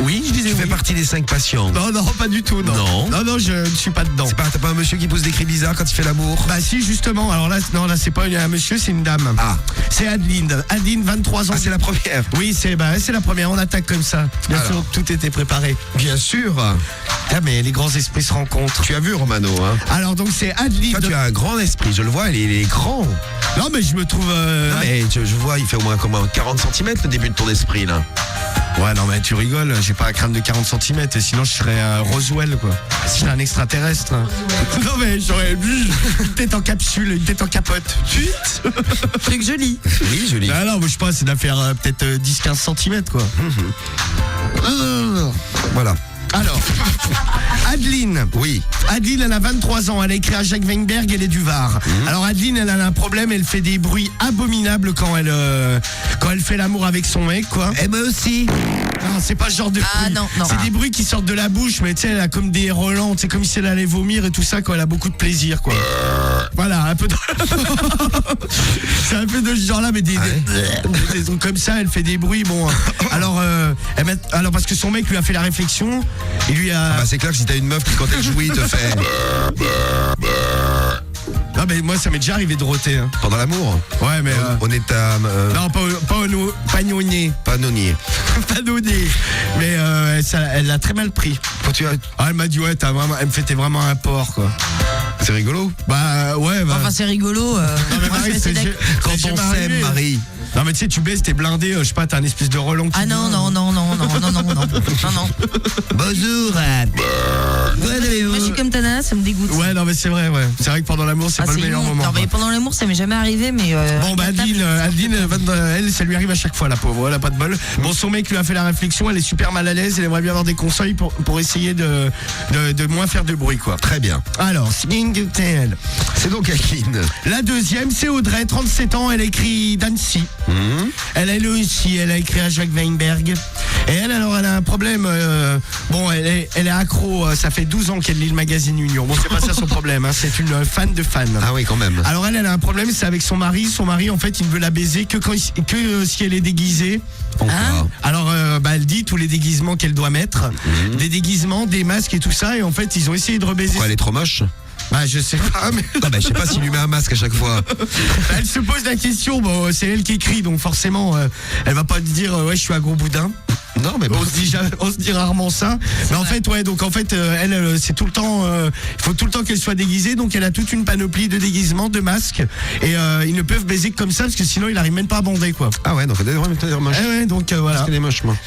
Oui, je disais Tu fais oui. partie des 5 patients. Non, pas du tout, non. Non. Non, je ne suis pas dedans. T'as pas un monsieur qui pousse des cris bizarres quand il fait l'amour? Bah si, justement. Alors là, non, là, c'est pas un monsieur, c'est une dame. Ah. C'est Adeline. Adeline, 23 ans. Ah, c'est la première. Oui, c'est la première. On attaque comme ça. Bien Alors. sûr, tout était préparé. Bien sûr. Ah, mais les grands esprits se rencontrent. Tu as vu, Romano, hein? Alors, donc, c'est Adeline. Toi, tu as un grand esprit, je le vois, il est grand. Non, mais je me trouve... Non, mais je vois, il fait au moins 40 cm le début de ton esprit, là. Ouais, non, mais tu rigoles. J'ai pas un crâne de 40 cm. Sinon, je serais un Roswell, quoi. Je serais un extraterrestre. Non, mais j'aurais une tête en capsule, une tête en capote. Truc joli. Oui, joli. Ah non, mais je sais pas, c'est d'affaire peut-être 10-15 cm, quoi. Voilà. Alors, Adeline. Oui. Adeline, elle a 23 ans. Elle a écrit à Jacques Weinberg, elle est du Var. Alors, Adeline, elle a un problème. Elle fait des bruits abominables quand elle fait l'amour avec son mec, quoi. Et moi aussi. Non, c'est pas ce genre de Ah, bruit. non. C'est des bruits qui sortent de la bouche, mais tu sais, elle a comme des relents, c'est comme si elle allait vomir et tout ça, quand elle a beaucoup de plaisir, quoi. Voilà, un peu de... C'est un peu de ce genre-là, mais des trucs comme ça, elle fait des bruits, bon. Alors, alors, parce que son mec lui a fait la réflexion, il lui a... Bah, c'est clair que si t'as une meuf qui, quand elle jouit, te fait Non, mais moi, ça m'est déjà arrivé de roter, hein. pendant l'amour. Ouais, mais... On est à. Non, pas nonnier. Pas nonnier. Pas nonnier. Mais elle l'a très mal pris. Quand tu as. Ah, elle m'a dit, ouais, elle me fait, t'es vraiment un porc, quoi. C'est rigolo. Bah, ouais, bah... Enfin, c'est rigolo. Non, mais Marie, c'est Quand on s'aime, Marie. Non, mais tu sais, tu baisses, t'es blindé, je sais pas, t'as un espèce de relent qui... Ah non. Bonjour. Moi, je suis comme Tana, ça me dégoûte. Ouais, non, mais c'est vrai, ouais. C'est vrai que pendant l'amour, c'est pas le meilleur immonde. moment. Non, mais quoi. pendant l'amour, ça m'est jamais arrivé, mais. Bon, bah, Adeline, elle, ça lui arrive à chaque fois, la pauvre. Elle a pas de bol. Bon, son mec lui a fait la réflexion, elle est super mal à l'aise, elle aimerait bien avoir des conseils pour essayer de moins faire de bruit, quoi. Très bien. Alors, Singing Tail. C'est donc Adeline. La deuxième, c'est Audrey, 37 ans, elle écrit d'Annecy. Elle aussi, elle a écrit à Jacques Weinberg. Et elle a un problème. Bon, elle est accro, ça fait 12 ans qu'elle lit le magazine Union. Bon, c'est pas ça son problème, hein, c'est une fan de fan. Ah oui, quand même. Alors elle a un problème, c'est avec son mari. Son mari, en fait, il ne veut la baiser que si elle est déguisée. Encore. Alors, elle dit tous les déguisements qu'elle doit mettre. Des déguisements, des masques et tout ça. Et en fait, ils ont essayé de rebaiser. Pourquoi elle est trop moche? Bah, je sais pas, mais... Ah bah, je sais pas s'il lui met un masque à chaque fois. Elle se pose la question, bon, c'est elle qui écrit, donc forcément, elle va pas te dire, ouais, je suis un gros boudin. Non, mais On se dit rarement ça. Mais en fait, ouais, donc en fait, elle, c'est tout le temps, il faut tout le temps qu'elle soit déguisée, donc elle a toute une panoplie de déguisements, de masques, et ils ne peuvent baiser que comme ça, parce que sinon, il arrive même pas à bander, quoi. Ah ouais, donc elle est vraiment moche. Ouais, donc voilà. Parce qu'elle est moche, moi.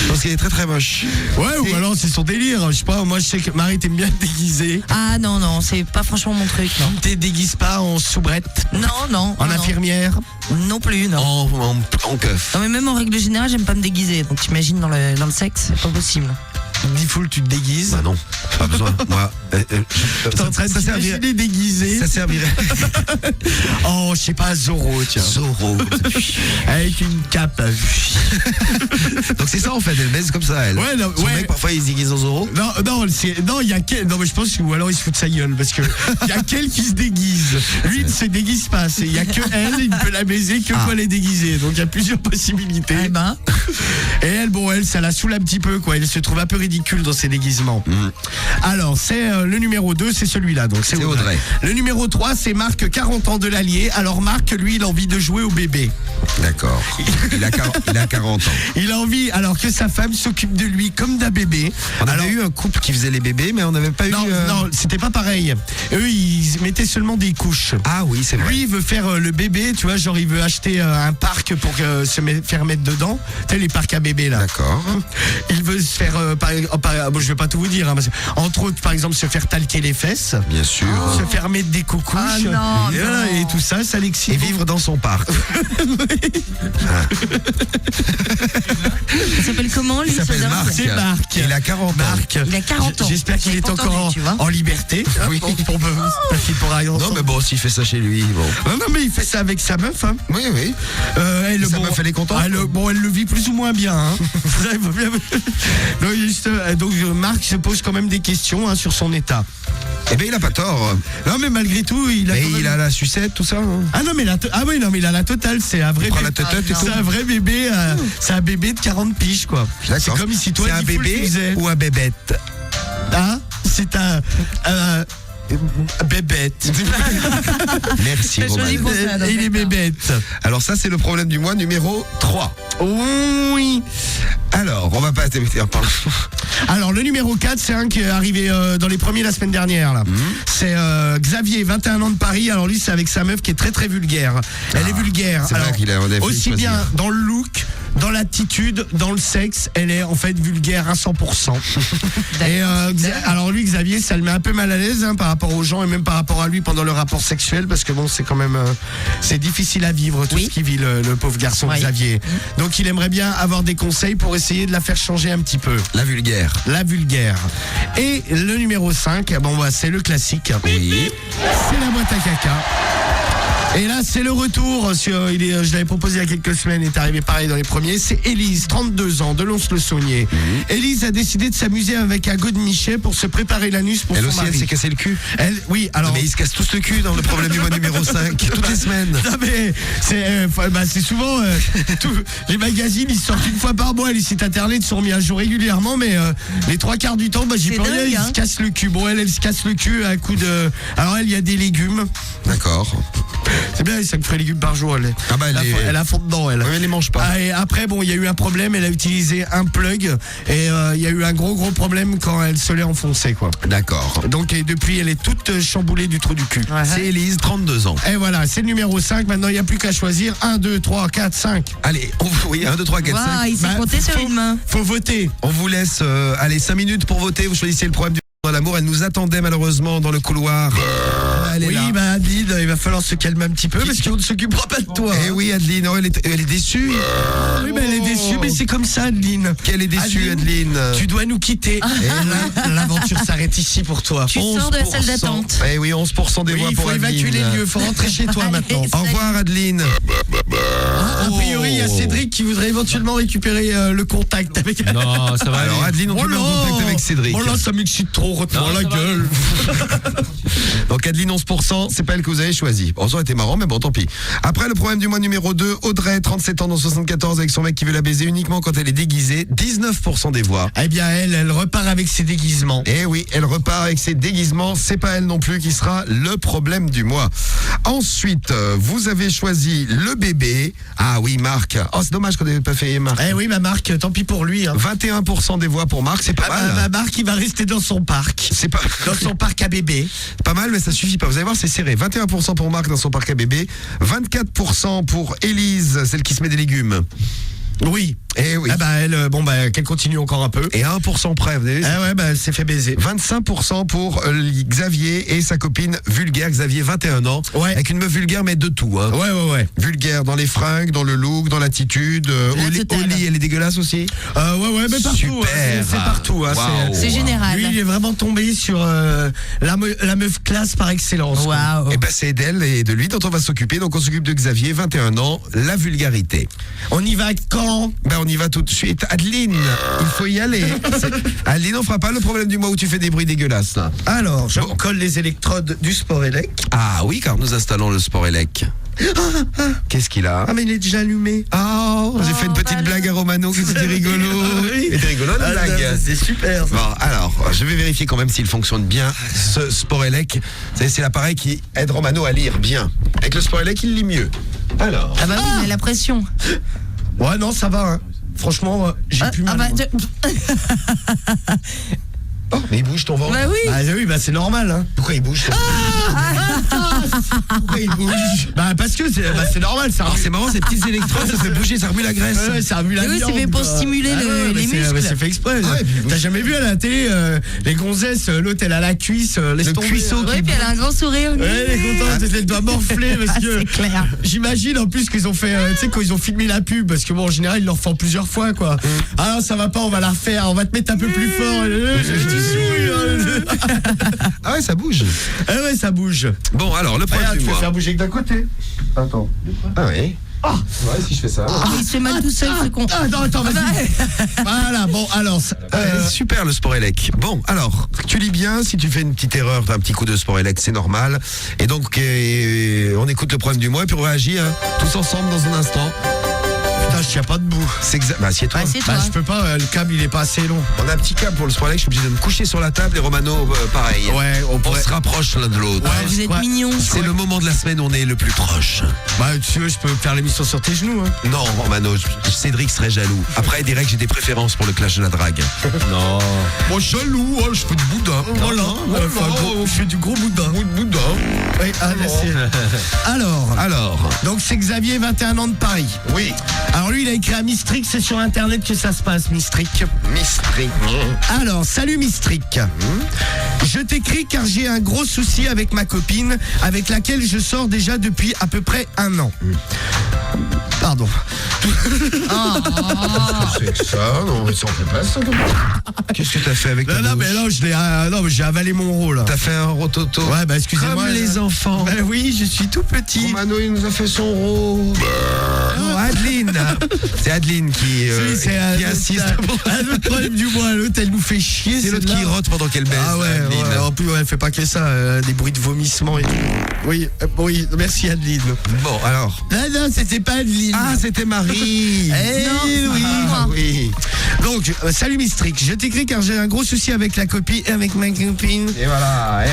Parce qu'elle est très très moche. Ouais, ou alors c'est son délire. Je sais pas, moi je sais que Marie t'aime bien te déguiser. Ah non, c'est pas franchement mon truc, non. Tu te déguises pas en soubrette, Non. en infirmière. Non plus, non. En keuf. Non, mais même en règle générale, j'aime pas me déguiser. Donc t'imagines dans le sexe, c'est pas possible. Diffoul, tu te déguises. Bah non, pas besoin. Moi, T'es en train de t'imaginer déguisé. Ça servirait. Oh, je sais pas, Zorro, tiens. Zorro. Avec une cape. Donc c'est ça en fait, elle baise comme ça, elle. Ouais, non, Son ouais. mec, parfois il se déguise en Zorro. Non, il y a quel. Non, mais je pense que, ou alors il se fout de sa gueule, parce que il y a quel qui se déguise. Lui, il ne se déguise pas. Il y a que elle, il ne peut la baiser que quand elle est déguisée. Donc il y a plusieurs possibilités. Eh ben. Et elle, ça la saoule un petit peu, quoi. Elle se trouve un peu ridicule dans ses déguisements. Alors, c'est le numéro 2, c'est celui-là. Donc c'est Audrey. Le numéro 3, c'est Marc, 40 ans de l'Allier. Alors Marc, lui, il a envie de jouer au bébé. D'accord. Il a 40 ans. Il a envie, alors que sa femme s'occupe de lui comme d'un bébé. On avait eu un couple qui faisait les bébés, mais on n'avait pas eu... Non, c'était pas pareil. Eux, ils mettaient seulement des couches. Ah oui, c'est vrai. Lui, il veut faire le bébé, tu vois, genre il veut acheter un parc pour faire mettre dedans. Tu sais, les parcs à bébés, là. D'accord. Il veut se faire, bon, je vais pas tout vous dire, hein, entre autres, par exemple, se faire talquer les fesses. Bien sûr. Se faire mettre des coucouches. Ah non, et, voilà, non. et tout ça, ça l'excite. Et vivre dans son parc. Il s'appelle comment, lui? Il s'appelle ce Marc. dingue C'est Marc. Il a 40 ans. Marc. Il a 40 ans. J'espère qu'il est J'ai pas encore entendu, tu vois. en liberté. Oui. Parce qu'il pourra aller Non, ensemble. mais bon, s'il fait ça chez lui, bon. Non, mais il fait ça avec sa meuf. Hein. Oui. Elle, Sa meuf, elle est contente, elle le vit plus ou moins bien. Hein. Non, juste, Marc se pose quand même des questions hein, sur son état. Eh ben il a pas tort. Non mais malgré tout, il a la sucette, tout ça. Hein. Ah non mais il a la totale, c'est un vrai prend bébé. la totale et tout. C'est un vrai bébé, c'est un bébé de 40 piges quoi. C'est comme si toi c'est un bébé ou un bébête. Hein? C'est un bébête. Merci Romain. Il est bébête. Alors ça c'est le problème du mois numéro 3. Oui. Alors, on va pas... Alors, le numéro 4, c'est un qui est arrivé dans les premiers la semaine dernière. Là. C'est Xavier, 21 ans de Paris. Alors lui, c'est avec sa meuf qui est très très vulgaire. Elle est vulgaire. C'est vrai qu'il a aussi bien dans le look, dans l'attitude, dans le sexe, elle est en fait vulgaire à 100%. Et alors lui, Xavier, ça le met un peu mal à l'aise hein, par rapport aux gens et même par rapport à lui pendant le rapport sexuel parce que bon, c'est quand même c'est difficile à vivre tout ce qu'il vit le pauvre garçon Xavier. Donc il aimerait bien avoir des conseils pour essayer de la faire changer un petit peu. La vulgaire. Et le numéro 5, c'est le classique. Oui. C'est la boîte à caca. Et là, c'est le retour. Je l'avais proposé il y a quelques semaines, il est arrivé pareil dans les premiers. C'est Élise, 32 ans, de Lons-le-Saunier. Élise a décidé de s'amuser avec un godemichet pour se préparer l'anus pour son mari. Elle aussi, elle s'est cassé le cul. Oui, alors. Mais ils se cassent tous le cul dans le problème du mois numéro 5, toutes les semaines. Non, mais c'est souvent. Les magazines, ils sortent une fois par mois. Les sites internet sont remis à jour régulièrement, mais les 3/4 du temps, j'y peux rien, ils se cassent le cul. Bon, elle se casse le cul à un coup de. Alors, il y a des légumes. D'accord. C'est bien, 5 fruits et légumes par jour. Elle a fond dedans, elle. Oui, elle les mange pas. Et après, il y a eu un problème. Elle a utilisé un plug et il y a eu un gros problème quand elle se l'est enfoncée, quoi. D'accord. Donc, et depuis, elle est toute chamboulée du trou du cul. Ouais. C'est Élise, 32 ans. Et voilà, c'est le numéro 5. Maintenant, il n'y a plus qu'à choisir 1, 2, 3, 4, 5. Allez, 1, 2, 3, 4, 5. Il s'est compté sur une main. Faut voter. On vous laisse 5 minutes pour voter. Vous choisissez le problème du dans l'amour. Elle nous attendait malheureusement dans le couloir. Oui, Adeline, il va falloir se calmer un petit peu parce qu'on ne s'occupera pas de toi. Eh oui, Adeline, elle est déçue. Oui, elle est déçue, mais c'est comme ça, Adeline. Qu'elle est déçue, Adeline. Tu dois nous quitter. Et l'aventure s'arrête ici pour toi. Tu sors de la salle d'attente. Eh oui, 11% des voix pour Adeline. Il faut évacuer les lieux, il faut rentrer chez toi maintenant. Au revoir, Adeline. A priori, il y a Cédric qui voudrait éventuellement récupérer le contact avec. Non, ça va. Alors, Adeline, on te met en contact avec Cédric. Oh là, ça m'excite trop. Retourne la gueule. Donc, Adeline, 11%, c'est pas elle que vous avez choisi. Bon, ça aurait été marrant, mais bon, tant pis. Après, le problème du mois numéro 2, Audrey, 37 ans, dans 74, avec son mec qui veut la baiser uniquement quand elle est déguisée. 19% des voix. Eh bien, elle repart avec ses déguisements. Eh oui, elle repart avec ses déguisements. C'est pas elle non plus qui sera le problème du mois. Ensuite, vous avez choisi le bébé. Ah oui, Marc. Oh, c'est dommage qu'on n'ait pas fait Marc. Eh oui, Marc, tant pis pour lui. 21% des voix pour Marc, c'est pas mal. Marc, il va rester dans son parc. C'est pas dans son parc à bébé. Pas mal, mais ça suffit pas. Vous allez voir, c'est serré. 21% pour Marc dans son parc à bébé. 24% pour Élise, celle qui se met des légumes. Oui. Eh oui. Qu'elle continue encore un peu. Et 1% près, vous avez elle s'est fait baiser. 25% pour Xavier et sa copine vulgaire, Xavier, 21 ans. Ouais. Avec une meuf vulgaire, mais de tout. Hein. Ouais. Vulgaire dans les fringues, dans le look, dans l'attitude. Au lit, elle est dégueulasse aussi. Mais partout. Super. C'est partout. Hein, wow. C'est général. Lui, il est vraiment tombé sur la meuf classe par excellence. Waouh. Et c'est d'elle et de lui dont on va s'occuper. Donc on s'occupe de Xavier, 21 ans, la vulgarité. On y va quand? On y va tout de suite. Adeline, il faut y aller. Adeline, on fera pas le problème du mois où tu fais des bruits dégueulasses. Là. Alors, je colle les électrodes du Sporelec. Ah oui, car nous installons le Sporelec. Qu'est-ce qu'il a? Ah mais il est déjà allumé. J'ai fait une petite blague à Romano que c'était rigolo. C'était rigolo la blague. C'est super ça. Bon, alors, je vais vérifier quand même s'il fonctionne bien ce Sporelec. C'est l'appareil qui aide Romano à lire bien. Avec le Sporelec, il lit mieux. Alors. Ah bah oui, mais la pression. Ouais non, ça va. Hein. Franchement, j'ai plus mal. Oh, mais il bouge ton ventre. Bah oui. C'est normal. Hein. Pourquoi il bouge Pourquoi il bouge Parce que c'est normal. Ça c'est marrant, ces petites électrodes, ça fait bouger, ça remue la graisse. Ouais, ça remue la viande. Oui, c'est fait pour stimuler les muscles. C'est fait exprès. T'as jamais vu à la télé les gonzesses, l'autre elle a la cuisse, laisse tomber. Oui, puis elle a un grand sourire. Ouais, elle est contente, elle doit morfler parce que. C'est clair. J'imagine en plus qu'ils ont fait, tu sais, quand ils ont filmé la pub, parce que bon, en général, ils le refont plusieurs fois, quoi. Ah non, ça va pas, on va la refaire, on va te mettre un peu plus fort. Ah ouais, ça bouge. Ah ouais, ça bouge. Bon, alors, le problème du tu mois. peux faire bouger que d'un côté. Attends. Ah oui. Ouais, si je fais ça. Ah, il se fait mal tout seul, ce con. Attends, vas-y. Voilà, bon, alors, Super le sport élec. Bon, alors, tu lis bien, si tu fais une petite erreur, t'as un petit coup de sport élec, c'est normal. Et donc, on écoute le problème du mois et puis on réagit tous ensemble dans un instant. putain, je tiens pas debout. C'est exact. Bah, assieds-toi. Ouais, c'est toi. Bah, je peux pas, le câble, il est pas assez long. On a un petit câble pour le sport élec, je suis obligé de me coucher sur la table et Romano, pareil. Ouais, on On pourrait. se rapproche l'un de l'autre. Ouais, Vous êtes ouais. mignons. C'est le moment de la semaine où on est le plus proche. Bah, tu veux, je peux faire l'émission sur tes genoux, hein. Non, Romano, Cédric serait jaloux. Après, il dirait que j'ai des préférences pour le clash de la drague. Non. Moi, jaloux, je fais du boudin. Voilà, je fais du gros boudin. Boudin. Oui, merci. Alors, donc c'est Xavier, 21 ans de Paris. Oui. Alors lui, il a écrit à Mistrick, c'est sur Internet que ça se passe, Mistrick. Mystery. Alors, salut Mistrick. Je t'écris car j'ai un gros souci avec ma copine, avec laquelle je sors déjà depuis à peu près 1 an. Pardon. C'est ça, non, mais ça on fait pas ça. Qu'est-ce que t'as fait avec ta Non, bouche mais non, non, mais j'ai avalé mon rôle. T'as fait un rototo. Ouais, bah excusez-moi. Comme les enfants. Ben oui, je suis tout petit. Romano, il nous a fait son rôle. Non, Adeline. C'est Adeline qui insiste. Le problème du mois, l'autre, elle nous fait chier. C'est l'autre celle-là. qui rote pendant qu'elle baise. Ah ouais, Adeline. ouais, en plus, ouais, elle fait pas que ça, des bruits de vomissement et tout. Oui, oui, merci Adeline. Bon, alors. Non, c'était pas Adeline. Ah, c'était Marie. Eh Non, oui, moi. oui. Donc, salut Mistrick, je t'écris car j'ai un gros souci avec la copine, avec ma copine. Et voilà.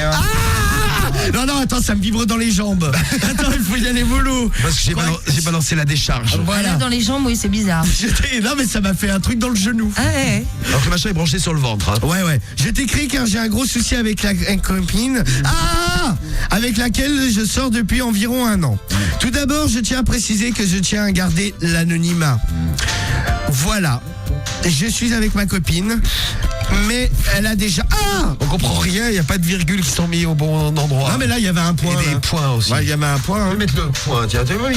Non, attends, ça me vibre dans les jambes. Attends, il faut y aller mollo. Parce que j'ai balancé la décharge. Là, Voilà. dans les jambes, oui, c'est bizarre. Non, mais ça m'a fait un truc dans le genou. Ah ouais. Alors que le machin est branché sur le ventre. Hein. Ouais. Je t'écris car j'ai un gros souci avec la copine. Avec laquelle je sors depuis environ 1 an. Tout d'abord, je tiens à préciser que je tiens à garder l'anonymat. Voilà. Je suis avec ma copine, mais elle a déjà... On comprend rien, il n'y a pas de virgule qui sont mis au bon endroit. Non, mais là, il y avait un point. Et des là. points aussi. Ouais, il y avait un point. On Hein. peut mettre le point, tiens, oui.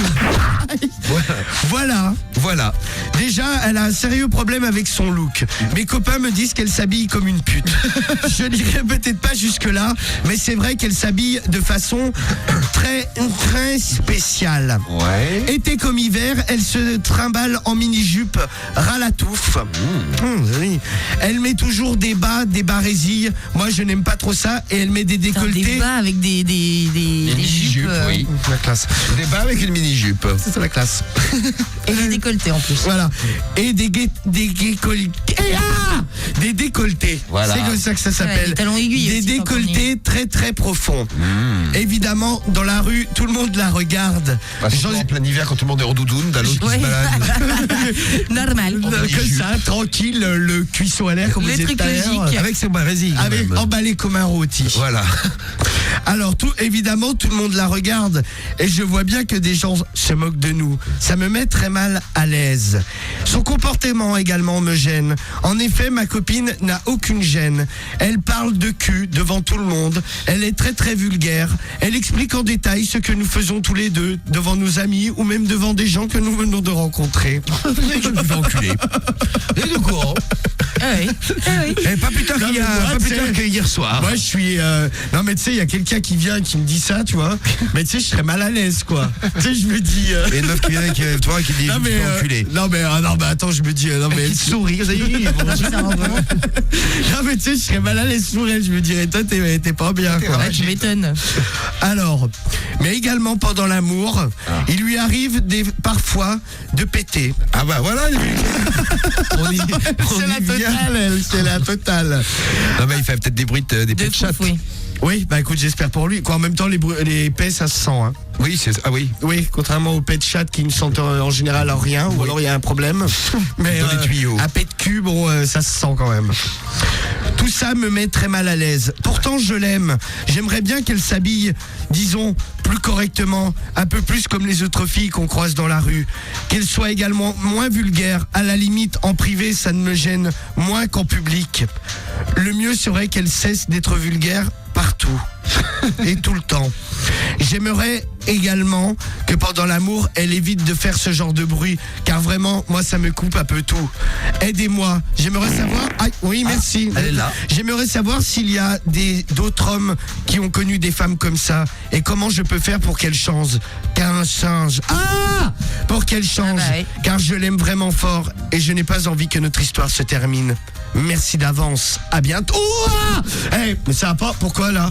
Voilà. Déjà, elle a un sérieux problème avec son look. Mes copains me disent qu'elle s'habille comme une pute. Je dirais peut-être pas jusque-là, mais c'est vrai qu'elle s'habille de façon très, très spéciale. Ouais. Été comme hiver, elle se trimballe en mini-jupe ras la touffe. Oui. Elle met toujours des bas résilles. Moi, je n'aime pas trop ça. Et elle met des Putain, décolletés. des bas avec des mini-jupes, jupes. oui. La classe. Des bas avec une mini-jupe. C'est la classe. Et des décolletés en plus. Voilà. Et des décolletés. Voilà. C'est comme ça que ça Ouais, s'appelle. des talons aiguilles Des aussi, quand on y décolletés très très profonds. Évidemment, dans la rue, tout le monde la regarde. Bah, surtout en plein hiver quand tout le monde est en doudoune, t'as l'autre qui Ouais. se balade. Normal. Que ça, tranquille, le cuisson à l'air, comme Le vous dites truc tout à l'heure. logique. Avec ses bas résilles. quand Avec même. emballé comme un rôti. Voilà. Alors évidemment, tout le monde la regarde et je vois bien que des gens se moquent de nous. Ça me met très mal à l'aise. Son comportement également me gêne. En effet, ma copine n'a aucune gêne. Elle parle de cul devant tout le monde. Elle est très très vulgaire. Elle explique en détail ce que nous faisons tous les deux devant nos amis ou même devant des gens que nous venons de rencontrer. Je me fais enculer. Et de quoi Ah oui. Ah oui. Et pas plus tard Non, mais moi, pas tu plus tard sais, que hier soir. Moi je suis non mais tu sais il y a quelqu'un qui vient et qui me dit ça tu vois mais tu sais je serais mal à l'aise quoi. Tu sais je me dis Et une meuf qui vient qui dit non je me mais fais enculer. non mais attends je me dis non mais Qui te sourit, ça y est, ils vont- non mais tu sais je serais mal à l'aise pour elle, je me dirais toi t'es pas bien quoi. Ouais, tu m'étonnes. Alors mais également pendant l'amour il lui arrive parfois de péter. Ah bah voilà, on y C'est la vient. totale c'est la totale. Non mais il fait peut-être des bruits de De pet chat. fouf, oui. Oui bah écoute j'espère pour lui quoi en même temps les pets ça se sent hein. Oui, ah oui. Oui, contrairement aux pet chat qui ne sentent en général rien, ou alors il y a un problème. Mais Dans les tuyaux. un pet de cul, bon, ça se sent quand même. Tout ça me met très mal à l'aise. Pourtant, je l'aime. J'aimerais bien qu'elle s'habille, disons, plus correctement, un peu plus comme les autres filles qu'on croise dans la rue. Qu'elle soit également moins vulgaire. À la limite, en privé, ça ne me gêne moins qu'en public. Le mieux serait qu'elle cesse d'être vulgaire partout et tout le temps. J'aimerais également que pendant l'amour, elle évite de faire ce genre de bruit, car vraiment, moi, ça me coupe un peu tout. Aidez-moi. J'aimerais savoir... Ah, oui, merci. elle est là. J'aimerais savoir s'il y a d'autres hommes qui ont connu des femmes comme ça, et comment je peux faire pour qu'elle change. Qu'un change. Ah, pour qu'elle change. Ah bah oui. Car je l'aime vraiment fort, et je n'ai pas envie que notre histoire se termine. Merci d'avance. À bientôt. Oh, ah, mais ça va pas. Pourquoi là?